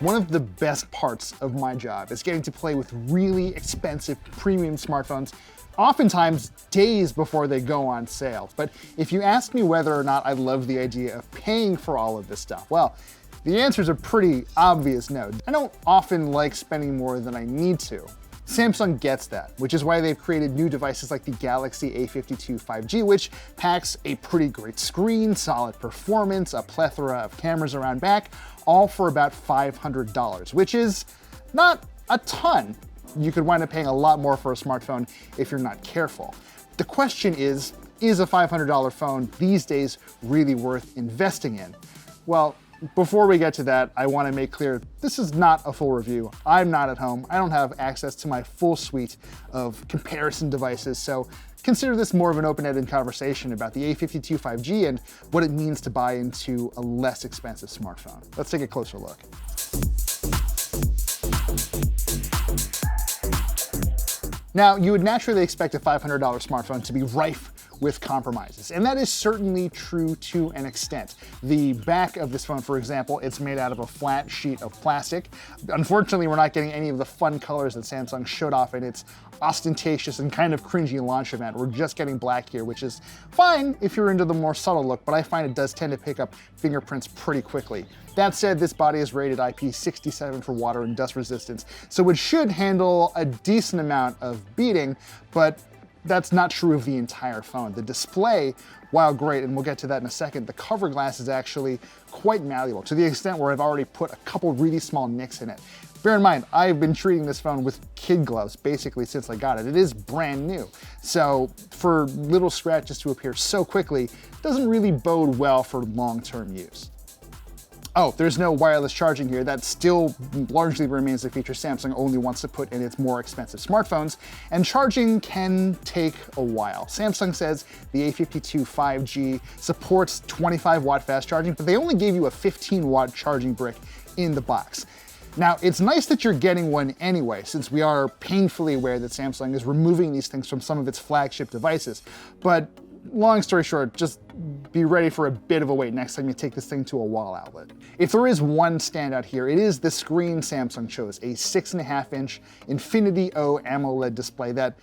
One of the best parts of my job is getting to play with really expensive premium smartphones, oftentimes days before they go on sale. But if you ask me whether or not I love the idea of paying for all of this stuff, well, the answer is a pretty obvious no. I don't often like spending more than I need to. Samsung gets that, which is why they've created new devices like the Galaxy A52 5G, which packs a pretty great screen, solid performance, a plethora of cameras around back, all for about $500, which is not a ton. You could wind up paying a lot more for a smartphone if you're not careful. The question is a $500 phone these days really worth investing in? Well, before we get to that, I want to make clear this is not a full review. I'm not at home. I don't have access to my full suite of comparison devices, so consider this more of an open-ended conversation about the A52 5G and what it means to buy into a less expensive smartphone. Let's take a closer look. Now, you would naturally expect a $500 smartphone to be rife with compromises, and that is certainly true to an extent. The back of this phone, for example, it's made out of a flat sheet of plastic. Unfortunately, we're not getting any of the fun colors that Samsung showed off in its ostentatious and kind of cringy launch event. We're just getting black here, which is fine if you're into the more subtle look, but I find it does tend to pick up fingerprints pretty quickly. That said, this body is rated IP67 for water and dust resistance, so it should handle a decent amount of beating, but that's not true of the entire phone. The display, while great, and we'll get to that in a second, the cover glass is actually quite malleable, to the extent where I've already put a couple really small nicks in it. Bear in mind, I've been treating this phone with kid gloves basically since I got it. It is brand new, so for little scratches to appear so quickly doesn't really bode well for long-term use. Oh, there's no wireless charging here. That still largely remains a feature Samsung only wants to put in its more expensive smartphones, and charging can take a while. Samsung says the A52 5G supports 25-watt fast charging, but they only gave you a 15-watt charging brick in the box. Now, it's nice that you're getting one anyway, since we are painfully aware that Samsung is removing these things from some of its flagship devices, but long story short, just be ready for a bit of a wait next time you take this thing to a wall outlet. If there is one standout here, it is the screen Samsung chose, a 6.5-inch Infinity O AMOLED display that,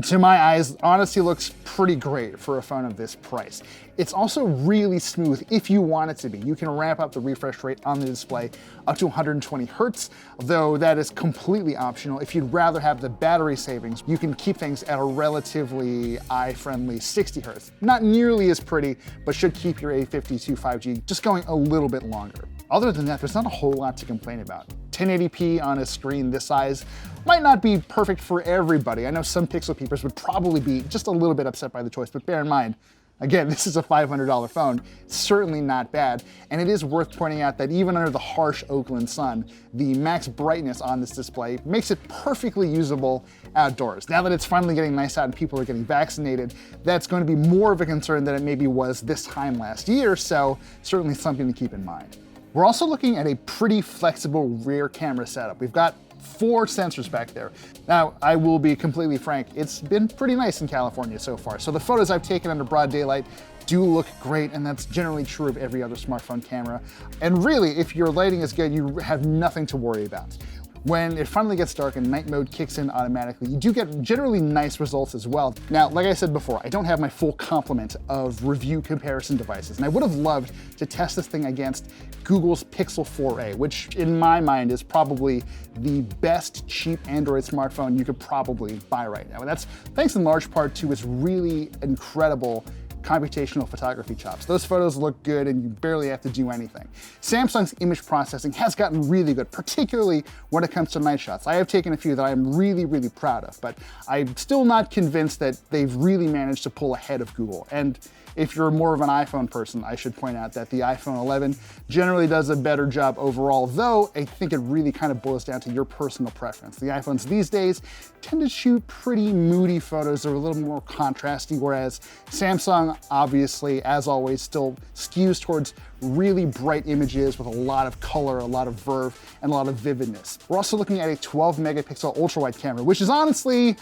to my eyes, honestly looks pretty great for a phone of this price. It's also really smooth if you want it to be. You can ramp up the refresh rate on the display up to 120 Hertz, though that is completely optional. If you'd rather have the battery savings, you can keep things at a relatively eye-friendly 60 Hertz. Not nearly as pretty, but should keep your A52 5G just going a little bit longer. Other than that, there's not a whole lot to complain about. 1080p on a screen this size might not be perfect for everybody. I know some pixel peepers would probably be just a little bit upset by the choice, but bear in mind, again, this is a $500 phone. It's certainly not bad, and it is worth pointing out that even under the harsh Oakland sun, the max brightness on this display makes it perfectly usable outdoors. Now that it's finally getting nice out and people are getting vaccinated, that's going to be more of a concern than it maybe was this time last year, so certainly something to keep in mind. We're also looking at a pretty flexible rear camera setup. We've got 4 sensors back there. Now, I will be completely frank, it's been pretty nice in California so far. So the photos I've taken under broad daylight do look great, and that's generally true of every other smartphone camera. And really, if your lighting is good, you have nothing to worry about. When it finally gets dark and night mode kicks in automatically, you do get generally nice results as well. Now, like I said before, I don't have my full complement of review comparison devices, and I would have loved to test this thing against Google's Pixel 4a, which in my mind is probably the best cheap Android smartphone you could probably buy right now. And that's thanks in large part to its really incredible computational photography chops. Those photos look good and you barely have to do anything. Samsung's image processing has gotten really good, particularly when it comes to night shots. I have taken a few that I'm really, really proud of, but I'm still not convinced that they've really managed to pull ahead of Google. And if you're more of an iPhone person, I should point out that the iPhone 11 generally does a better job overall, though I think it really kind of boils down to your personal preference. The iPhones these days tend to shoot pretty moody photos that are a little more contrasty, whereas Samsung, obviously, as always, still skews towards really bright images with a lot of color, a lot of verve, and a lot of vividness. We're also looking at a 12-megapixel ultra-wide camera, which is honestly,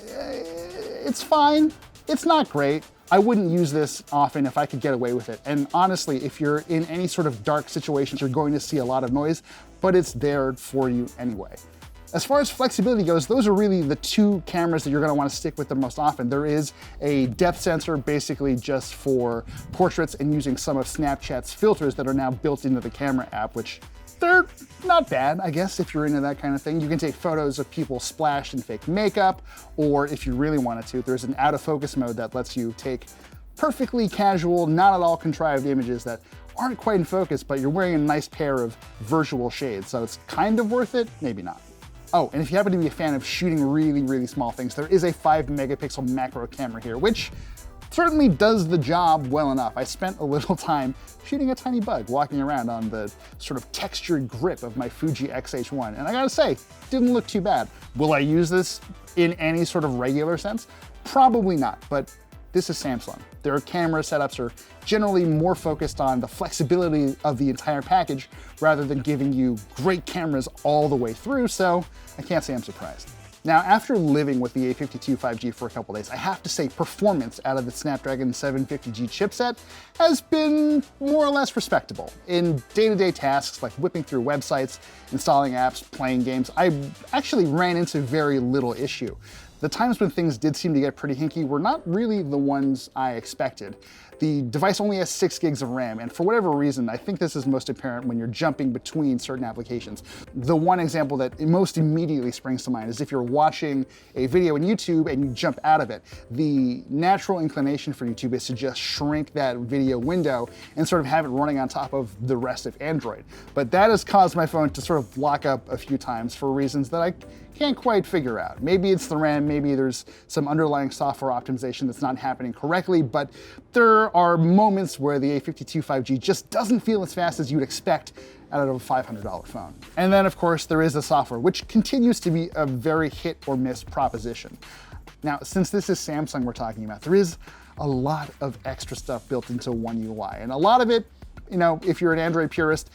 it's fine. It's not great. I wouldn't use this often if I could get away with it. And honestly, if you're in any sort of dark situations, you're going to see a lot of noise, but it's there for you anyway. As far as flexibility goes, those are really the two cameras that you're gonna wanna stick with the most often. There is a depth sensor basically just for portraits and using some of Snapchat's filters that are now built into the camera app, which they're not bad, I guess, if you're into that kind of thing. You can take photos of people splashed in fake makeup, or if you really wanted to, there's an out of focus mode that lets you take perfectly casual, not at all contrived images that aren't quite in focus, but you're wearing a nice pair of virtual shades, so it's kind of worth it, maybe not. Oh, and if you happen to be a fan of shooting really, really small things, there is a 5 megapixel macro camera here, which certainly does the job well enough. I spent a little time shooting a tiny bug walking around on the sort of textured grip of my Fuji X-H1, and I gotta say, didn't look too bad. Will I use this in any sort of regular sense? Probably not, but this is Samsung. Their camera setups are generally more focused on the flexibility of the entire package rather than giving you great cameras all the way through, so I can't say I'm surprised. Now, after living with the A52 5G for a couple days, I have to say performance out of the Snapdragon 750G chipset has been more or less respectable. In day-to-day tasks like whipping through websites, installing apps, playing games, I actually ran into very little issue. The times when things did seem to get pretty hinky were not really the ones I expected. The device only has 6 gigs of RAM, and for whatever reason, I think this is most apparent when you're jumping between certain applications. The one example that most immediately springs to mind is if you're watching a video on YouTube and you jump out of it. The natural inclination for YouTube is to just shrink that video window and sort of have it running on top of the rest of Android. But that has caused my phone to sort of lock up a few times for reasons that I can't quite figure out. Maybe it's the RAM, maybe there's some underlying software optimization that's not happening correctly, but there are moments where the A52 5G just doesn't feel as fast as you'd expect out of a $500 phone. And then of course there is the software, which continues to be a very hit or miss proposition. Now, since this is Samsung we're talking about, there is a lot of extra stuff built into One UI, and a lot of it, you know, if you're an Android purist,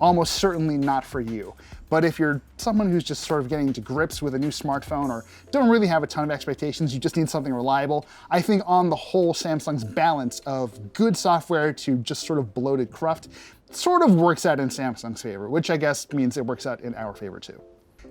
almost certainly not for you. But if you're someone who's just sort of getting to grips with a new smartphone or don't really have a ton of expectations, you just need something reliable, I think on the whole, Samsung's balance of good software to just sort of bloated cruft sort of works out in Samsung's favor, which I guess means it works out in our favor too.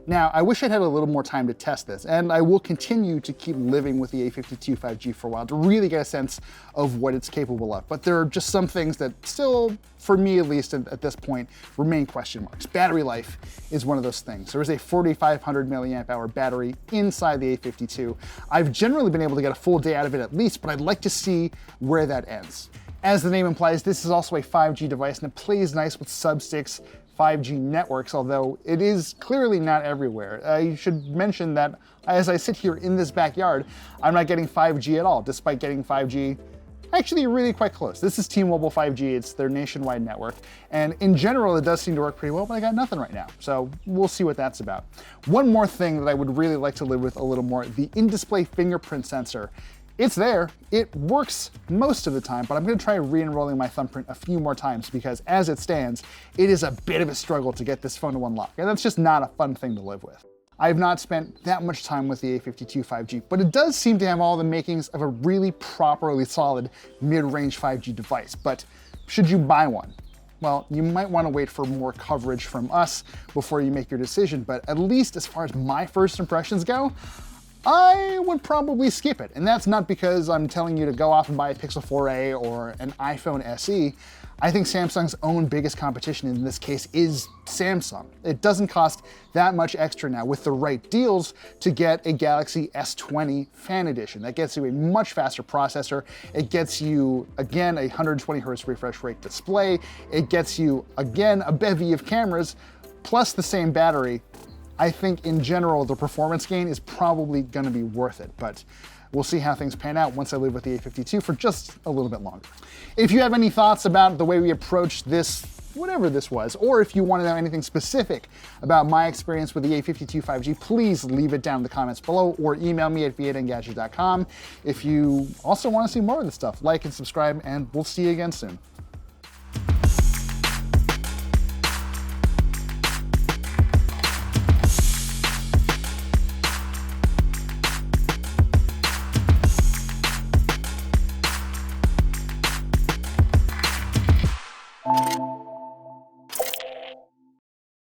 Now, I wish I'd had a little more time to test this, and I will continue to keep living with the A52 5G for a while to really get a sense of what it's capable of. But there are just some things that still, for me at least at this point, remain question marks. Battery life is one of those things. There is a 4,500 milliamp hour battery inside the A52. I've generally been able to get a full day out of it at least, but I'd like to see where that ends. As the name implies, this is also a 5G device, and it plays nice with sub-6 5G networks, although it is clearly not everywhere. I should mention that as I sit here in this backyard, I'm not getting 5G at all, despite getting 5G actually really quite close. This is T-Mobile 5G, it's their nationwide network, and in general it does seem to work pretty well, but I got nothing right now, so we'll see what that's about. One more thing that I would really like to live with a little more, the in-display fingerprint sensor. It's there, it works most of the time, but I'm gonna try re-enrolling my thumbprint a few more times because as it stands, it is a bit of a struggle to get this phone to unlock, and that's just not a fun thing to live with. I've not spent that much time with the A52 5G, but it does seem to have all the makings of a really properly solid mid-range 5G device. But should you buy one? Well, you might want to wait for more coverage from us before you make your decision, but at least as far as my first impressions go, I would probably skip it. And that's not because I'm telling you to go off and buy a Pixel 4a or an iPhone SE. I think Samsung's own biggest competition in this case is Samsung. It doesn't cost that much extra now with the right deals to get a Galaxy S20 Fan Edition. That gets you a much faster processor. It gets you, again, a 120 Hz refresh rate display. It gets you, again, a bevy of cameras, plus the same battery. I think in general, the performance gain is probably gonna be worth it, but we'll see how things pan out once I live with the A52 for just a little bit longer. If you have any thoughts about the way we approached this, whatever this was, or if you want to know anything specific about my experience with the A52 5G, please leave it down in the comments below or email me at v8engadget.com. If you also want to see more of this stuff, like and subscribe, and we'll see you again soon.